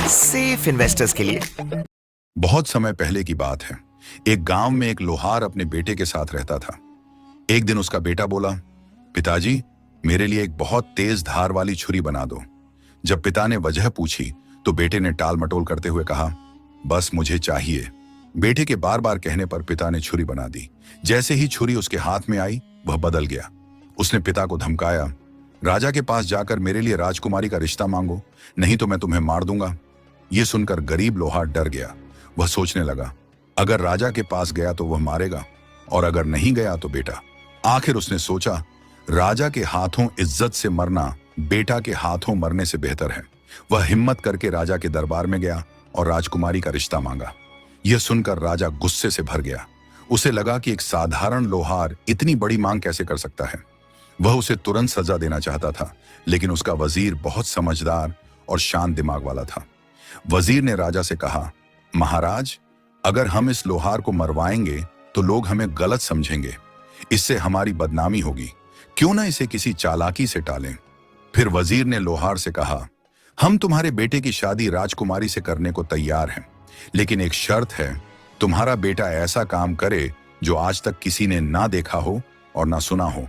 Safe investors के लिए। बहुत समय पहले की बात है। एक गांव में एक लोहार अपने बेटे के साथ रहता था। एक दिन उसका बेटा बोला, पिताजी, मेरे लिए एक बहुत तेज धार वाली छुरी बना दो। जब पिता ने वजह पूछी तो बेटे ने टाल मटोल करते हुए कहा, बस मुझे चाहिए। बेटे के बार बार कहने पर पिता ने छुरी बना दी। जैसे ही छुरी उसके हाथ में आई, वह बदल गया। उसने पिता को धमकाया, राजा के पास जाकर मेरे लिए राजकुमारी का रिश्ता मांगो, नहीं तो मैं तुम्हें मार दूंगा। यह सुनकर गरीब लोहार डर गया। वह सोचने लगा, अगर राजा के पास गया तो वह मारेगा, और अगर नहीं गया तो बेटा। आखिर उसने सोचा, राजा के हाथों इज्जत से मरना बेटा के हाथों मरने से बेहतर है। वह हिम्मत करके राजा के दरबार में गया और राजकुमारी का रिश्ता मांगा। यह सुनकर राजा गुस्से से भर गया। उसे लगा कि एक साधारण लोहार इतनी बड़ी मांग कैसे कर सकता है। वह उसे तुरंत सजा देना चाहता था, लेकिन उसका वजीर बहुत समझदार और शांत दिमाग वाला था। वजीर ने राजा से कहा, महाराज, अगर हम इस लोहार को मरवाएंगे तो लोग हमें गलत समझेंगे, इससे हमारी बदनामी होगी। क्यों ना इसे किसी चालाकी से टालें। फिर वजीर ने लोहार से कहा, हम तुम्हारे बेटे की शादी राजकुमारी से करने को तैयार हैं, लेकिन एक शर्त है, तुम्हारा बेटा ऐसा काम करे जो आज तक किसी ने ना देखा हो और ना सुना हो।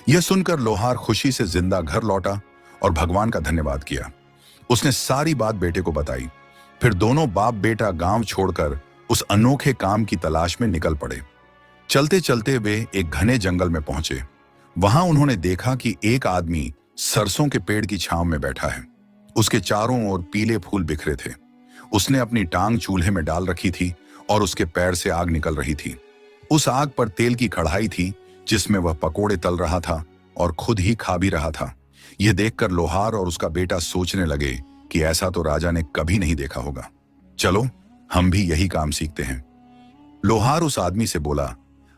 यह सुनकर लोहार खुशी से जिंदा घर लौटा और भगवान का धन्यवाद किया। उसने सारी बात बेटे को बताई। फिर दोनों बाप बेटा गांव छोड़कर उस अनोखे काम की तलाश में निकल पड़े। चलते चलते वे एक घने जंगल में पहुंचे। वहां उन्होंने देखा कि एक आदमी सरसों के पेड़ की छांव में बैठा है। उसके चारों ओर पीले फूल बिखरे थे। उसने अपनी टांग चूल्हे में डाल रखी थी और उसके पैर से आग निकल रही थी। उस आग पर तेल की कढ़ाई थी जिसमें वह पकोड़े तल रहा था और खुद ही खा भी रहा था। यह देखकर लोहार और उसका बेटा सोचने लगे कि ऐसा तो राजा ने कभी नहीं देखा होगा। चलो, हम भी यही काम सीखते हैं। लोहार उस आदमी से बोला,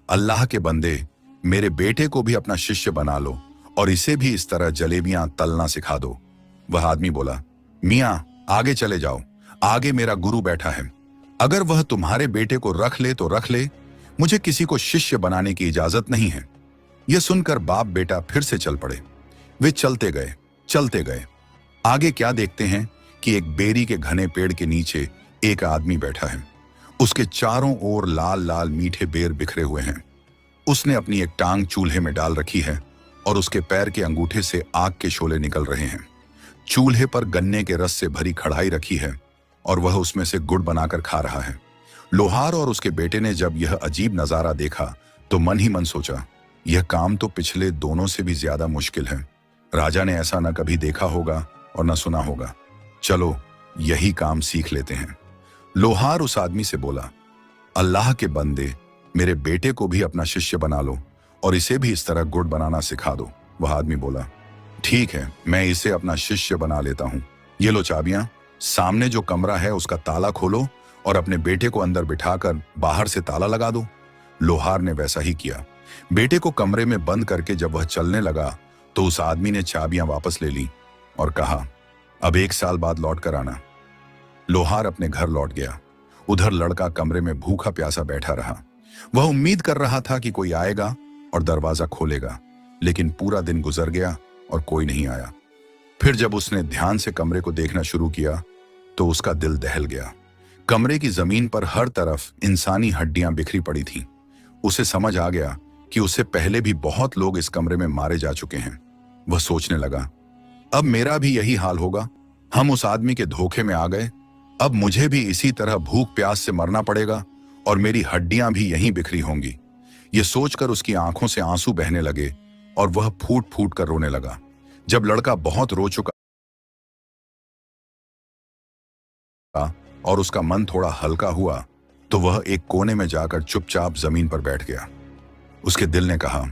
अल्लाह के बंदे, मेरे बेटे को भी अपना शिष्य बना लो और इसे भी इस तरह जलेबियां तलना सिखा दो। वह आदमी बोला, मियां, आगे चले जाओ, आगे मेरा गुरु बैठा है। अगर वह तुम्हारे बेटे को रख ले तो रख ले, मुझे किसी को शिष्य बनाने की इजाजत नहीं है। यह सुनकर बाप बेटा फिर से चल पड़े। वे चलते गए। आगे क्या देखते हैं कि एक बेरी के घने पेड़ के नीचे एक आदमी बैठा है। उसके चारों ओर लाल लाल मीठे बेर बिखरे हुए हैं। उसने अपनी एक टांग चूल्हे में डाल रखी है और उसके पैर के अंगूठे से आग के शोले निकल रहे हैं। चूल्हे पर गन्ने के रस से भरी कढ़ाई रखी है और वह उसमें से गुड़ बनाकर खा रहा है। लोहार और उसके बेटे ने जब यह अजीब नजारा देखा तो मन ही मन सोचा, यह काम तो पिछले दोनों से भी ज्यादा मुश्किल है। राजा ने ऐसा न कभी देखा होगा और न सुना होगा। चलो, यही काम सीख लेते हैं। लोहार उस आदमी से बोला, अल्लाह के बंदे, मेरे बेटे को भी अपना शिष्य बना लो और इसे भी इस तरह गुड़ बनाना सिखा दो। वह आदमी बोला, ठीक है, मैं इसे अपना शिष्य बना लेता हूं। ये लो चाबियां, सामने जो कमरा है उसका ताला खोलो और अपने बेटे को अंदर बिठाकर बाहर से ताला लगा दो। लोहार ने वैसा ही किया। बेटे को कमरे में बंद करके जब वह चलने लगा तो उस आदमी ने चाबियां वापस ले ली और कहा, अब 1 साल बाद लौट कर आना। लोहार अपने घर लौट गया। उधर लड़का कमरे में भूखा प्यासा बैठा रहा। वह उम्मीद कर रहा था कि कोई आएगा और दरवाजा खोलेगा, लेकिन पूरा दिन गुजर गया और कोई नहीं आया। फिर जब उसने ध्यान से कमरे को देखना शुरू किया तो उसका दिल दहल गया। कमरे की जमीन पर हर तरफ इंसानी हड्डियां बिखरी पड़ी थीं। उसे समझ आ गया कि उससे पहले भी बहुत लोग इस कमरे में मारे जा चुके हैं। वह सोचने लगा, अब मेरा भी यही हाल होगा। हम उस आदमी के धोखे में आ गए। अब मुझे भी इसी तरह भूख प्यास से मरना पड़ेगा और मेरी हड्डियां भी यहीं बिखरी होंगी। यह सोचकर उसकी आंखों से आंसू बहने लगे और वह फूट फूट कर रोने लगा। जब लड़का बहुत रो चुका और उसका मन थोड़ा हल्का हुआ तो वह एक कोने में जाकर चुपचाप जमीन पर बैठ गया। उसके दिल ने कहा,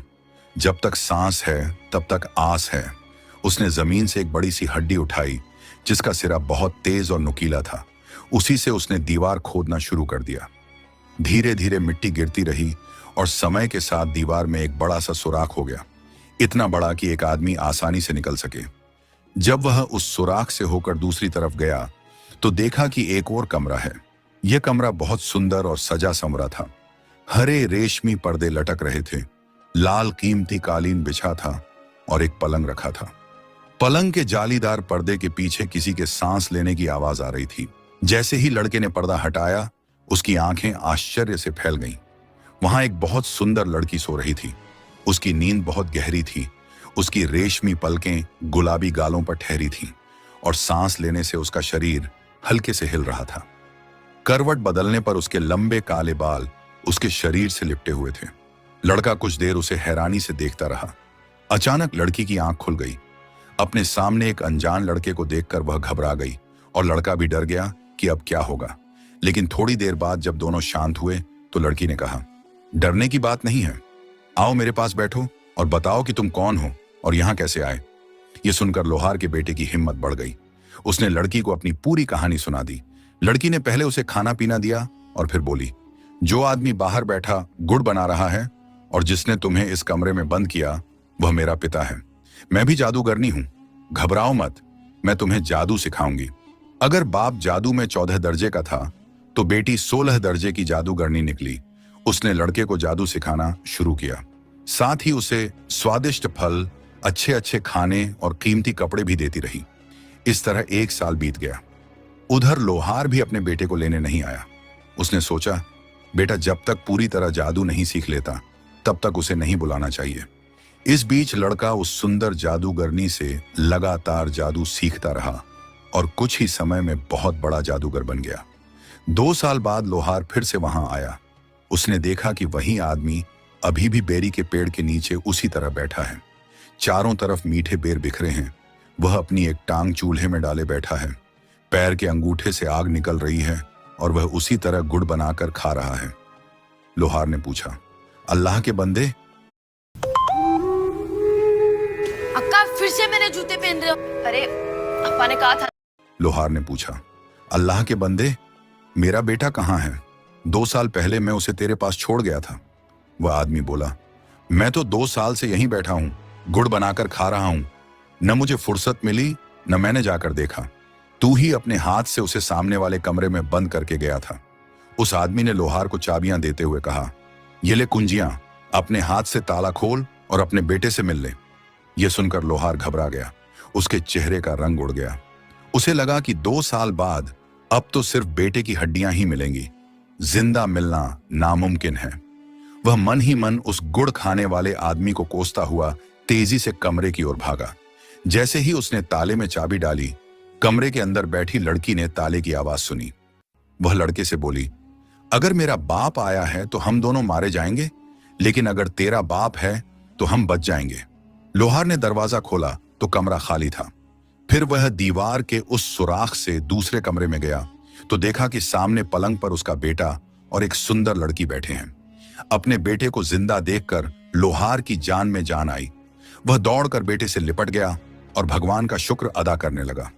जब तक सांस है तब तक आस है। उसने जमीन से एक बड़ी सी हड्डी उठाई जिसका सिरा बहुत तेज और नुकीला था। उसी से उसने दीवार खोदना शुरू कर दिया। धीरे धीरे मिट्टी गिरती रही और समय के साथ दीवार में एक बड़ा सा सुराख हो गया, इतना बड़ा कि एक आदमी आसानी से निकल सके। जब वह उस सुराख से होकर दूसरी तरफ गया तो देखा कि एक और कमरा है। यह कमरा बहुत सुंदर और सजा संवरा था। हरे रेशमी पर्दे लटक रहे थे, लाल कीमती कालीन बिछा था और एक पलंग रखा था। पलंग के जालीदार पर्दे के पीछे किसी के सांस लेने की आवाज आ रही थी। जैसे ही लड़के ने पर्दा हटाया, उसकी आंखें आश्चर्य से फैल गईं। वहां एक बहुत सुंदर लड़की सो रही थी। उसकी नींद बहुत गहरी थी। उसकी रेशमी पलकें गुलाबी गालों पर ठहरी थीं और सांस लेने से उसका शरीर हल्के से हिल रहा था। करवट बदलने पर उसके लंबे काले बाल उसके शरीर से लिपटे हुए थे। लड़का कुछ देर उसे हैरानी से देखता रहा। अचानक लड़की की आंख खुल गई। अपने सामने एक अनजान लड़के को देखकर वह घबरा गई और लड़का भी डर गया कि अब क्या होगा। लेकिन थोड़ी देर बाद जब दोनों शांत हुए तो लड़की ने कहा, डरने की बात नहीं है, आओ मेरे पास बैठो और बताओ कि तुम कौन हो और यहां कैसे आए। यह सुनकर लोहार के बेटे की हिम्मत बढ़ गई। उसने लड़की को अपनी पूरी कहानी सुना दी। लड़की ने पहले उसे खाना पीना दिया और फिर बोली, जो आदमी बाहर बैठा गुड़ बना रहा है और जिसने तुम्हें इस कमरे में बंद किया वह मेरा पिता है। मैं भी जादूगरनी हूं। घबराओ मत, मैं तुम्हें जादू सिखाऊंगी। अगर बाप जादू में 14 दर्जे का था तो बेटी 16 दर्जे की जादूगरनी निकली। उसने लड़के को जादू सिखाना शुरू किया। साथ ही उसे स्वादिष्ट फल, अच्छे अच्छे खाने और कीमती कपड़े भी देती रही। इस तरह 1 साल बीत गया। उधर लोहार भी अपने बेटे को लेने नहीं आया। उसने सोचा, बेटा जब तक पूरी तरह जादू नहीं सीख लेता तब तक उसे नहीं बुलाना चाहिए। इस बीच लड़का उस सुंदर जादूगरनी से लगातार जादू सीखता रहा और कुछ ही समय में बहुत बड़ा जादूगर बन गया। 2 साल बाद लोहार फिर से वहां आया। उसने देखा कि वही आदमी अभी भी बेरी के पेड़ के नीचे उसी तरह बैठा है। चारों तरफ मीठे बेर बिखरे हैं। वह अपनी एक टांग चूल्हे में डाले बैठा है। पैर के अंगूठे से आग निकल रही है और वह उसी तरह गुड़ बनाकर खा रहा है। लोहार ने पूछा, अल्लाह के बंदे, अक्का फिर से मेरे जूते पहन रहे हो? अरे अप्पा ने कहा था। लोहार ने पूछा, अल्लाह के बंदे, मेरा बेटा कहाँ है? 2 साल पहले मैं उसे तेरे पास छोड़ गया था। वह आदमी बोला, मैं तो 2 साल से यहीं बैठा हूं, गुड़ बनाकर खा रहा हूं। न मुझे फुर्सत मिली न मैंने जाकर देखा। तू ही अपने हाथ से उसे सामने वाले कमरे में बंद करके गया था। उस आदमी ने लोहार को चाबियां देते हुए कहा, ये ले कुंजियां, अपने हाथ से ताला खोल और अपने बेटे से मिल ले। यह सुनकर लोहार घबरा गया। उसके चेहरे का रंग उड़ गया। उसे लगा कि 2 साल बाद अब तो सिर्फ बेटे की हड्डियां ही मिलेंगी। जिंदा मिलना नामुमकिन है। वह मन ही मन उस गुड़ खाने वाले आदमी को कोसता हुआ तेजी से कमरे की ओर भागा। जैसे ही उसने ताले में चाबी डाली, कमरे के अंदर बैठी लड़की ने ताले की आवाज सुनी। वह लड़के से बोली, अगर मेरा बाप आया है तो हम दोनों मारे जाएंगे, लेकिन अगर तेरा बाप है तो हम बच जाएंगे। लोहार ने दरवाजा खोला तो कमरा खाली था। फिर वह दीवार के उस सुराख से दूसरे कमरे में गया तो देखा कि सामने पलंग पर उसका बेटा और एक सुंदर लड़की बैठे हैं। अपने बेटे को जिंदा देखकर लोहार की जान में जान आई। वह दौड़कर बेटे से लिपट गया और भगवान का शुक्र अदा करने लगा।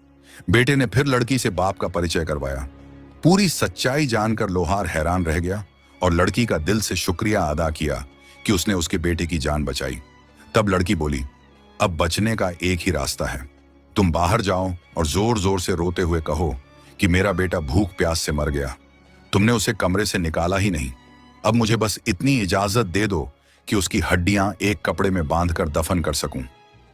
बेटे ने फिर लड़की से बाप का परिचय करवाया। पूरी सच्चाई जानकर लोहार हैरान रह गया और लड़की का दिल से शुक्रिया अदा किया कि उसने उसके बेटे की जान बचाई। तब लड़की बोली, अब बचने का एक ही रास्ता है। तुम बाहर जाओ और जोर जोर से रोते हुए कहो कि मेरा बेटा भूख प्यास से मर गया। तुमने उसे कमरे से निकाला ही नहीं। अब मुझे बस इतनी इजाजत दे दो कि उसकी हड्डियां एक कपड़े में बांधकर दफन कर सकूं।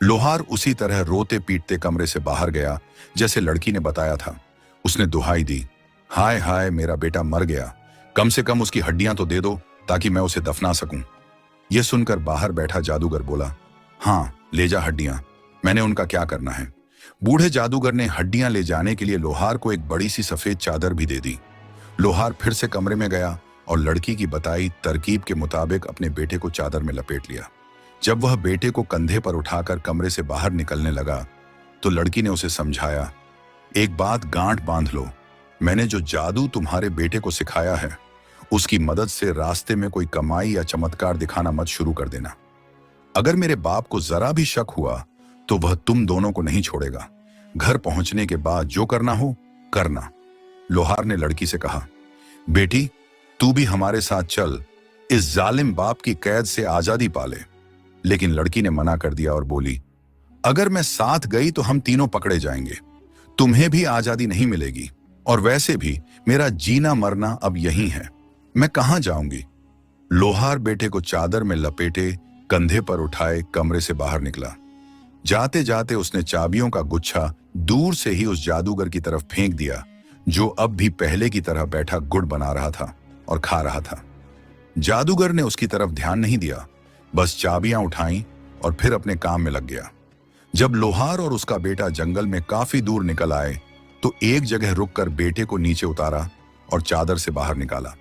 लोहार उसी तरह रोते पीटते कमरे से बाहर गया जैसे लड़की ने बताया था। उसने दुहाई दी, हाय हाय मेरा बेटा मर गया, कम से कम उसकी हड्डियां तो दे दो ताकि मैं उसे दफना सकूं। यह सुनकर बाहर बैठा जादूगर बोला, हाँ ले जा हड्डियां, मैंने उनका क्या करना है। बूढ़े जादूगर ने हड्डियां ले जाने के लिए लोहार को एक बड़ी सी सफेद चादर भी दे दी। लोहार फिर से कमरे में गया और लड़की की बताई तरकीब के मुताबिक अपने बेटे को चादर में लपेट लिया। जब वह बेटे को कंधे पर उठाकर कमरे से बाहर निकलने लगा तो लड़की ने उसे समझाया, एक बात गांठ बांध लो, मैंने जो जादू तुम्हारे बेटे को सिखाया है उसकी मदद से रास्ते में कोई कमाई या चमत्कार दिखाना मत शुरू कर देना। अगर मेरे बाप को जरा भी शक हुआ तो वह तुम दोनों को नहीं छोड़ेगा। घर पहुंचने के बाद जो करना हो करना। लोहार ने लड़की से कहा, बेटी तू भी हमारे साथ चल, इस जालिम बाप की कैद से आजादी पाले। लेकिन लड़की ने मना कर दिया और बोली, अगर मैं साथ गई तो हम तीनों पकड़े जाएंगे, तुम्हें भी आजादी नहीं मिलेगी, और वैसे भी मेरा जीना मरना अब यहीं है, मैं कहां जाऊंगी। लोहार बेटे को चादर में लपेटे कंधे पर उठाए कमरे से बाहर निकला। जाते जाते उसने चाबियों का गुच्छा दूर से ही उस जादूगर की तरफ फेंक दिया, जो अब भी पहले की तरह बैठा गुड़ बना रहा था और खा रहा था। जादूगर ने उसकी तरफ ध्यान नहीं दिया, बस चाबियां उठाई और फिर अपने काम में लग गया। जब लोहार और उसका बेटा जंगल में काफी दूर निकल आए तो एक जगह रुककर बेटे को नीचे उतारा और चादर से बाहर निकाला।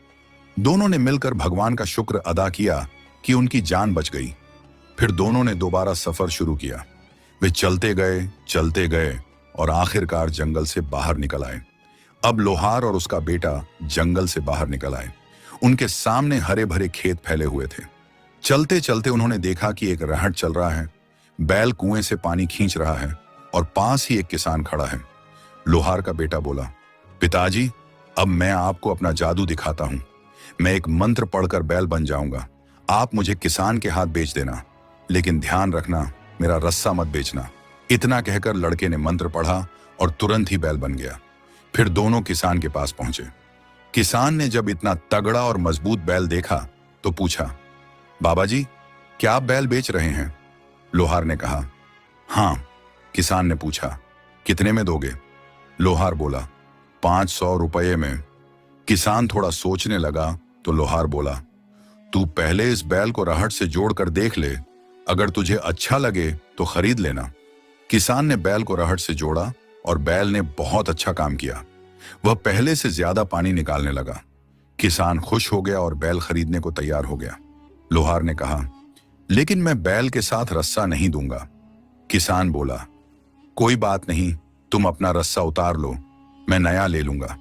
दोनों ने मिलकर भगवान का शुक्र अदा किया कि उनकी जान बच गई। फिर दोनों ने दोबारा सफर शुरू किया। वे चलते गए और आखिरकार जंगल से बाहर निकल आए। अब लोहार और उसका बेटा जंगल से बाहर निकल आए। उनके सामने हरे भरे खेत फैले हुए थे। चलते चलते उन्होंने देखा कि एक रहट चल रहा है, बैल कुएं से पानी खींच रहा है और पास ही एक किसान खड़ा है। लोहार का बेटा बोला, पिताजी, अब मैं आपको अपना जादू दिखाता हूं। मैं एक मंत्र पढ़कर बैल बन जाऊंगा। आप मुझे किसान के हाथ बेच देना, लेकिन ध्यान रखना मेरा रस्सा मत बेचना। इतना कहकर लड़के ने मंत्र पढ़ा और तुरंत ही बैल बन गया। फिर दोनों किसान के पास पहुंचे। किसान ने जब इतना तगड़ा और मजबूत बैल देखा तो पूछा, बाबा जी, क्या आप बैल बेच रहे हैं? लोहार ने कहा, हाँ। किसान ने पूछा, कितने में दोगे? लोहार बोला, 500 रुपये में। किसान थोड़ा सोचने लगा तो लोहार बोला, तू पहले इस बैल को रहट से जोड़कर देख ले, अगर तुझे अच्छा लगे तो खरीद लेना। किसान ने बैल को रहट से जोड़ा और बैल ने बहुत अच्छा काम किया। वह पहले से ज्यादा पानी निकालने लगा। किसान खुश हो गया और बैल खरीदने को तैयार हो गया। लोहार ने कहा, लेकिन मैं बैल के साथ रस्सा नहीं दूंगा। किसान बोला, कोई बात नहीं, तुम अपना रस्सा उतार लो, मैं नया ले लूंगा।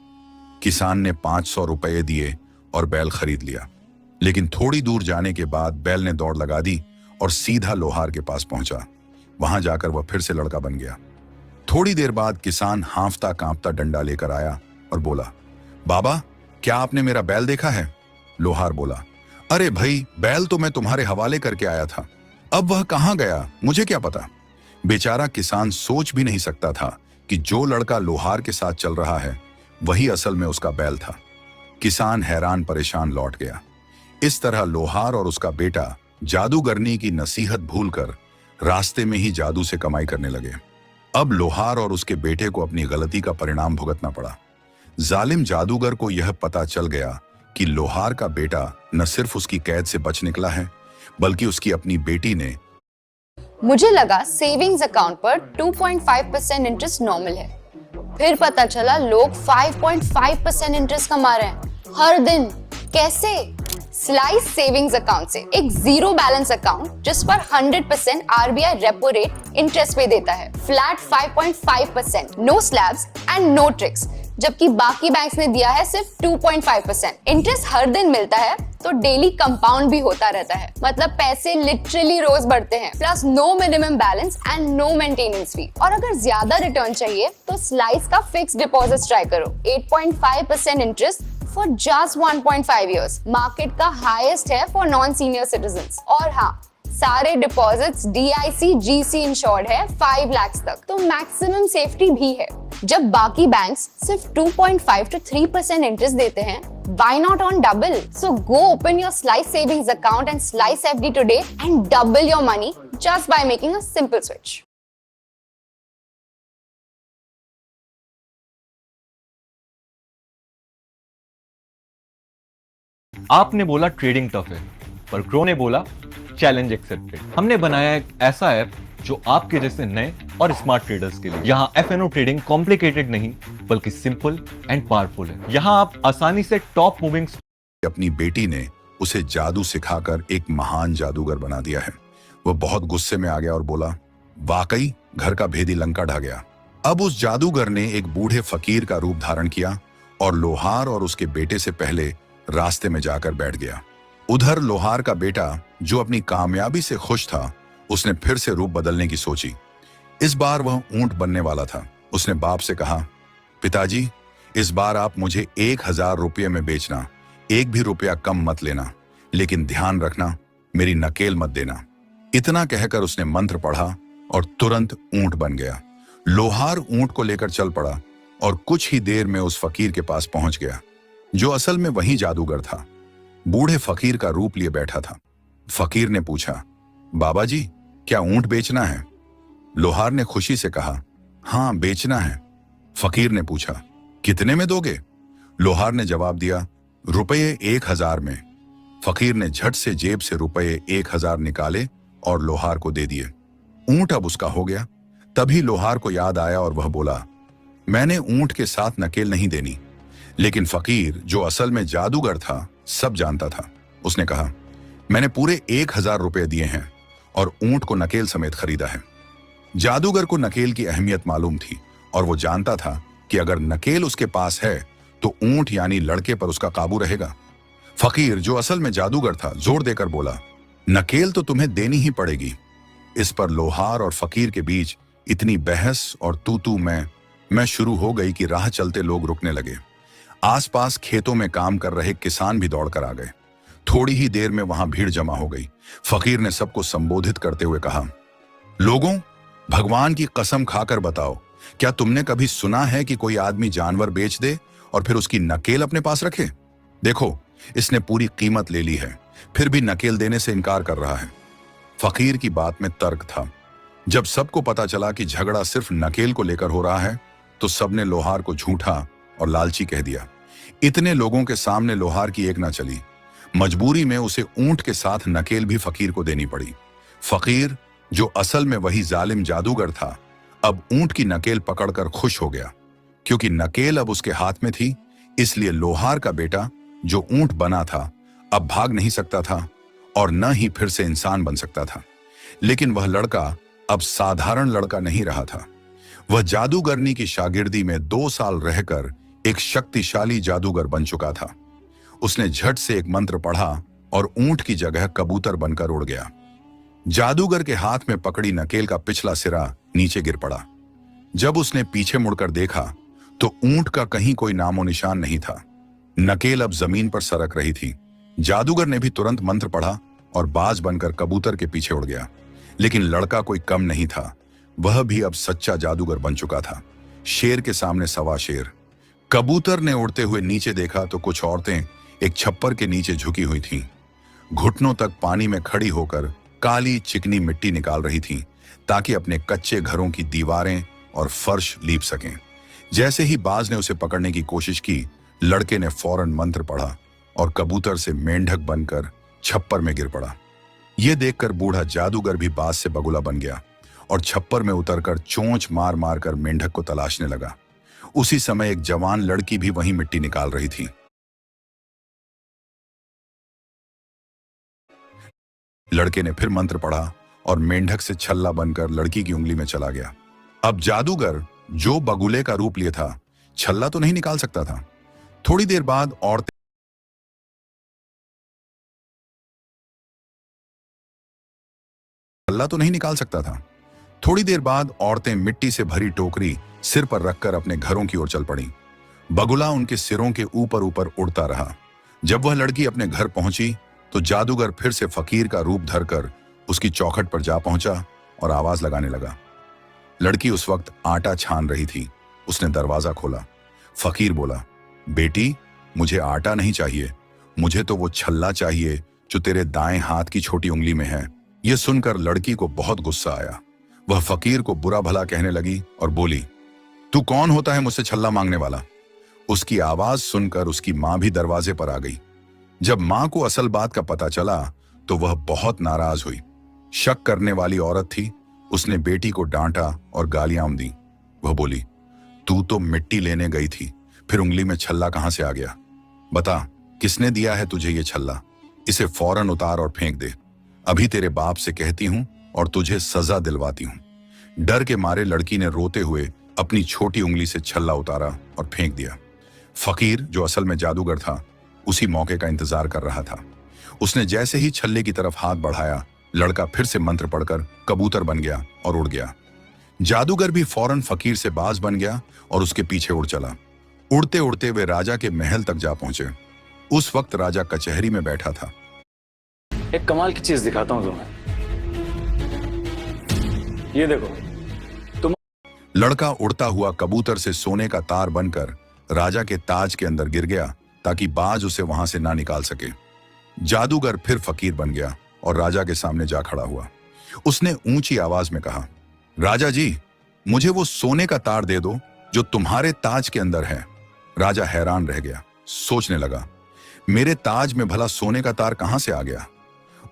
किसान ने 500 रुपये दिए और बैल खरीद लिया। लेकिन थोड़ी दूर जाने के बाद बैल ने दौड़ लगा दी और सीधा लोहार के पास पहुंचा। वहां जाकर वह फिर से लड़का बन गया। थोड़ी देर बाद किसान हांफता कांपता डंडा लेकर आया और बोला, बाबा, क्या आपने मेरा बैल देखा है? लोहार बोला, अरे भाई, बैल तो मैं तुम्हारे हवाले करके आया था, अब वह कहां गया मुझे क्या पता। बेचारा किसान सोच भी नहीं सकता था कि जो लड़का लोहार के साथ चल रहा है वही असल में उसका बैल था। किसान हैरान परेशान लौट गया। इस तरह लोहार और उसका बेटा जादूगरनी की नसीहत भूलकर रास्ते में ही जादू से कमाई करने लगे। अब लोहार और उसके बेटे को अपनी गलती का परिणाम भुगतना पड़ा। जालिम जादूगर को यह पता चल गया कि लोहार का बेटा न सिर्फ उसकी कैद से बच निकला है, बल्कि उसकी अपनी बेटी ने। मुझे लगा सेविंग्स अकाउंट पर 2.5% इंटरेस्ट नॉर्मल है, फिर पता चला लोग 5.5% इंटरेस्ट कमा रहे हैं हर दिन। कैसे? स्लाइस सेविंग्स अकाउंट से एक जीरो बैलेंस अकाउंट जिस पर 100% आरबीआई रेपो रेट इंटरेस्ट पे देता है, flat 5.5%, no slabs and no tricks, जबकि बाकी बैंक्स ने दिया है सिर्फ 2.5%। इंटरेस्ट हर दिन मिलता है तो डेली कंपाउंड भी होता रहता है, मतलब पैसे लिटरली रोज बढ़ते हैं। Plus no minimum balance and no maintenance fee. और अगर ज्यादा रिटर्न चाहिए तो स्लाइस का फिक्स डिपॉजिट ट्राई करो, 8.5% interest for just 1.5 years। Market का हाईएस्ट है फॉर नॉन सीनियर सिटीजंस। और हाँ, सारे डिपॉजिट्स DIC GC इंश्योर्ड है 5 लाख तक, तो मैक्सिमम सेफ्टी भी है। जब बाकी बैंक्स सिर्फ 2.5 to 3% इंटरेस्ट देते हैं, why not on double? So go open your Slice savings account and Slice FD today and double your money just by making a simple switch. आपने बोला ट्रेडिंग टफ है, पर क्रो ने बोला challenge accepted. हमने बनाया एक ऐसा ऐप जो आपके जैसे नए और स्मार्ट ट्रेडर्स के लिए। यहाँ FNO ट्रेडिंग कॉम्प्लिकेटेड नहीं बल्कि सिंपल एंड पावरफुल है। यहाँ आप आसानी से टॉप मूविंग। अपनी बेटी ने उसे जादू सिखाकर एक महान जादूगर बना दिया है। वह बहुत गुस्से में आ गया और बोला, वाकई घर का भेदी लंका ढा गया। अब उस जादूगर ने एक बूढ़े फकीर का रूप धारण किया और लोहार और उसके बेटे से पहले रास्ते में जाकर बैठ गया। उधर लोहार का बेटा, जो अपनी कामयाबी से खुश था, उसने फिर से रूप बदलने की सोची। इस बार वह ऊंट बनने वाला था। उसने बाप से कहा, पिताजी, इस बार आप मुझे 1000 रुपये में बेचना, एक भी रुपया कम मत लेना, लेकिन ध्यान रखना मेरी नकेल मत देना। इतना कहकर उसने मंत्र पढ़ा और तुरंत ऊंट बन गया। लोहार ऊंट को लेकर चल पड़ा और कुछ ही देर में उस फकीर के पास पहुंच गया, जो असल में वही जादूगर था। बूढ़े फकीर का रूप लिए बैठा था। फकीर ने पूछा, बाबा जी, क्या ऊंट बेचना है? लोहार ने खुशी से कहा, हाँ बेचना है। फकीर ने पूछा, कितने में दोगे? लोहार ने जवाब दिया, रुपये 1000 में। फकीर ने झट से जेब से रुपये 1000 निकाले और लोहार को दे दिए। ऊंट अब उसका हो गया। तभी लोहार को याद आया और वह बोला, मैंने ऊंट के साथ नकेल नहीं देनी। लेकिन फकीर, जो असल में जादूगर था, सब जानता था। उसने कहा, मैंने पूरे 1000 रुपये दिए हैं और ऊंट को नकेल समेत खरीदा है। जादूगर को नकेल की अहमियत मालूम थी और वो जानता था कि अगर नकेल उसके पास है तो ऊंट यानी लड़के पर उसका काबू रहेगा। फकीर, जो असल में जादूगर था, जोर देकर बोला, नकेल तो तुम्हें देनी ही पड़ेगी। इस पर लोहार और फकीर के बीच इतनी बहस और तू मैं शुरू हो गई कि राह चलते लोग रुकने लगे। आसपास खेतों में काम कर रहे किसान भी दौड़कर आ गए। थोड़ी ही देर में वहां भीड़ जमा हो गई। फकीर ने सबको संबोधित करते हुए कहा, लोगों, भगवान की कसम खाकर बताओ, क्या तुमने कभी सुना है कि कोई आदमी जानवर बेच दे और फिर उसकी नकेल अपने पास रखे? देखो, इसने पूरी कीमत ले ली है, फिर भी नकेल देने से इनकार कर रहा है। फकीर की बात में तर्क था। जब सबको पता चला कि झगड़ा सिर्फ नकेल को लेकर हो रहा है, तो सबने लोहार को झूठा और लालची कह दिया। इतने लोगों के सामने लोहार की एक ना चली। मजबूरी में उसे ऊंट के साथ नकेल भी फकीर को देनी पड़ी। फकीर, जो असल में वही जालिम जादूगर था, अब ऊंट की नकेल पकड़कर खुश हो गया। क्योंकि नकेल अब उसके हाथ में थी, इसलिए लोहार का बेटा, जो ऊंट बना था, अब भाग नहीं सकता था और न ही फिर से इंसान बन सकता था। लेकिन वह लड़का अब साधारण लड़का नहीं रहा था। वह जादूगरनी की शागिर्दी में 2 साल रहकर एक शक्तिशाली जादूगर बन चुका था। उसने झट से एक मंत्र पढ़ा और ऊंट की जगह कबूतर बनकर उड़ गया। जादूगर के हाथ में पकड़ी नकेल का पिछला सिरा नीचे गिर पड़ा। जब उसने पीछे मुड़कर देखा तो ऊंट का कहीं कोई नामो निशान नहीं था। नकेल अब जमीन पर सरक रही थी। जादूगर ने भी तुरंत मंत्र पढ़ा और बाज बनकर कबूतर के पीछे उड़ गया। लेकिन लड़का कोई कम नहीं था। वह भी अब सच्चा जादूगर बन चुका था। शेर के सामने सवा शेर। कबूतर ने उड़ते हुए नीचे देखा तो कुछ औरतें एक छप्पर के नीचे झुकी हुई थीं। घुटनों तक पानी में खड़ी होकर काली चिकनी मिट्टी निकाल रही थीं, ताकि अपने कच्चे घरों की दीवारें और फर्श लीप सकें। जैसे ही बाज ने उसे पकड़ने की कोशिश की, लड़के ने फौरन मंत्र पढ़ा और कबूतर से मेंढक बनकर छप्पर में गिर पड़ा। यह देखकर बूढ़ा जादूगर भी बाज से बगुला बन गया और छप्पर में उतरकर चोंच मार मार कर मेंढक को तलाशने लगा। उसी समय एक जवान लड़की भी वहीं मिट्टी निकाल रही थी। लड़के ने फिर मंत्र पढ़ा और मेंढक से छल्ला बनकर लड़की की उंगली में चला गया। अब जादूगर, जो बगुले का रूप लिए था, छल्ला तो नहीं निकाल सकता था। थोड़ी देर बाद औरतें मिट्टी से भरी टोकरी सिर पर रखकर अपने घरों की ओर चल पड़ी। बगुला उनके सिरों के ऊपर ऊपर उड़ता रहा। जब वह लड़की अपने घर पहुंची तो जादूगर फिर से फकीर का रूप धरकर उसकी चौखट पर जा पहुंचा और आवाज लगाने लगा। लड़की उस वक्त आटा छान रही थी। उसने दरवाजा खोला। फकीर बोला, बेटी, मुझे आटा नहीं चाहिए, मुझे तो वो छल्ला चाहिए जो तेरे दाएं हाथ की छोटी उंगली में है। यह सुनकर लड़की को बहुत गुस्सा आया। वह फकीर को बुरा भला कहने लगी और बोली, तू कौन होता है मुझसे छल्ला मांगने वाला? उसकी आवाज सुनकर उसकी मां भी दरवाजे पर आ गई। जब मां को असल बात का पता चला तो वह बहुत नाराज हुई। शक करने वाली औरत थी। उसने बेटी को डांटा और गालियां दी। वह बोली, तू तो मिट्टी लेने गई थी, फिर उंगली में छल्ला कहां से आ गया? बता, किसने दिया है तुझे ये छल्ला? इसे फौरन उतार और फेंक दे। अभी तेरे बाप से कहती हूं और तुझे सजा दिलवाती हूं। डर के मारे लड़की ने रोते हुए अपनी छोटी उंगली से छल्ला उतारा और फेंक दिया। फकीर, जो असल में जादूगर था, उसी मौके का इंतजार कर रहा था। उसने जैसे ही छल्ले की तरफ हाथ बढ़ाया, लड़का फिर से मंत्र पढ़कर कबूतर बन गया और उड़ गया। जादूगर भी फौरन फकीर से बाज बन गया और उसके पीछे उड़ चला। उड़ते उड़ते वे राजा के महल तक जा पहुंचे। उस वक्त राजा कचहरी में बैठा था। एक कमाल की चीज दिखाता हूं तुम्हें, ये देखो। लड़का उड़ता हुआ कबूतर से सोने का तार बनकर राजा के ताज के अंदर गिर गया, ताकि बाज उसे वहां से ना निकाल सके। जादूगर फिर फकीर बन गया और राजा के सामने जा खड़ा हुआ। उसने ऊंची आवाज में कहा, राजा जी, मुझे वो सोने का तार दे दो जो तुम्हारे ताज के अंदर है। राजा हैरान रह गया, सोचने लगा, मेरे ताज में भला सोने का तार कहां से आ गया?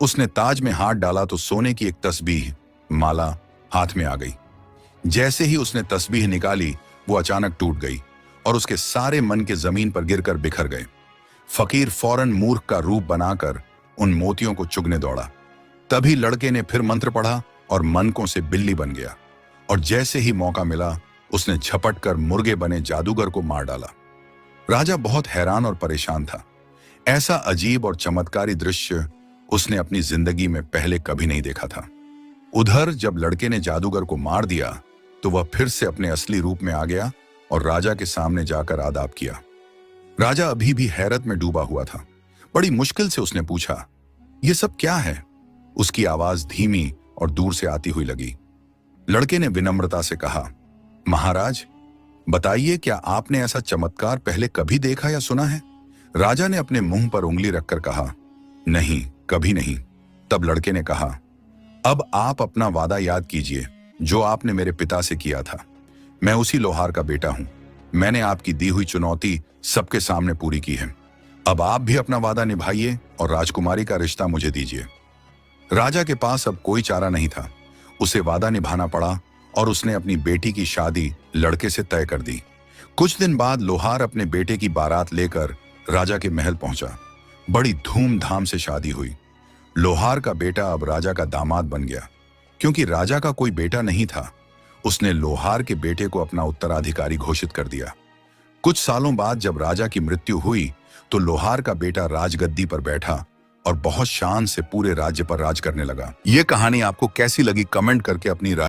उसने ताज में हाथ डाला तो सोने की एक तस्बीह माला हाथ में आ गई। जैसे ही उसने तस्बीह निकाली, वो अचानक टूट गई और उसके सारे मन के जमीन पर गिरकर बिखर गए। फकीर फौरन मूर्ख का रूप बनाकर उन मोतियों को चुगने दौड़ा। तभी लड़के ने फिर मंत्र पढ़ा और मनकों से बिल्ली बन गया, और जैसे ही मौका मिला उसने झपट कर मुर्गे बने जादूगर को मार डाला। राजा बहुत हैरान और परेशान था। ऐसा अजीब और चमत्कारी दृश्य उसने अपनी जिंदगी में पहले कभी नहीं देखा था। उधर जब लड़के ने जादूगर को मार दिया तो वह फिर से अपने असली रूप में आ गया और राजा के सामने जाकर आदाब किया। राजा अभी भी हैरत में डूबा हुआ था। बड़ी मुश्किल से उसने पूछा, यह सब क्या है? उसकी आवाज धीमी और दूर से आती हुई लगी। लड़के ने विनम्रता से कहा, महाराज, बताइए, क्या आपने ऐसा चमत्कार पहले कभी देखा या सुना है? राजा ने अपने मुंह पर उंगली रखकर कहा, नहीं, कभी नहीं। तब लड़के ने कहा, अब आप अपना वादा याद कीजिए जो आपने मेरे पिता से किया था। मैं उसी लोहार का बेटा हूं। मैंने आपकी दी हुई चुनौती सबके सामने पूरी की है। अब आप भी अपना वादा निभाइए और राजकुमारी का रिश्ता मुझे दीजिए। राजा के पास अब कोई चारा नहीं था। उसे वादा निभाना पड़ा और उसने अपनी बेटी की शादी लड़के से तय कर दी। कुछ दिन बाद लोहार अपने बेटे की बारात लेकर राजा के महल पहुंचा। बड़ी धूमधाम से शादी हुई। लोहार का बेटा अब राजा का दामाद बन गया। क्योंकि राजा का कोई बेटा नहीं था, उसने लोहार के बेटे को अपना उत्तराधिकारी घोषित कर दिया। कुछ सालों बाद जब राजा की मृत्यु हुई तो लोहार का बेटा राजगद्दी पर बैठा और बहुत शान से पूरे राज्य पर राज करने लगा। ये कहानी आपको कैसी लगी कमेंट करके अपनी राय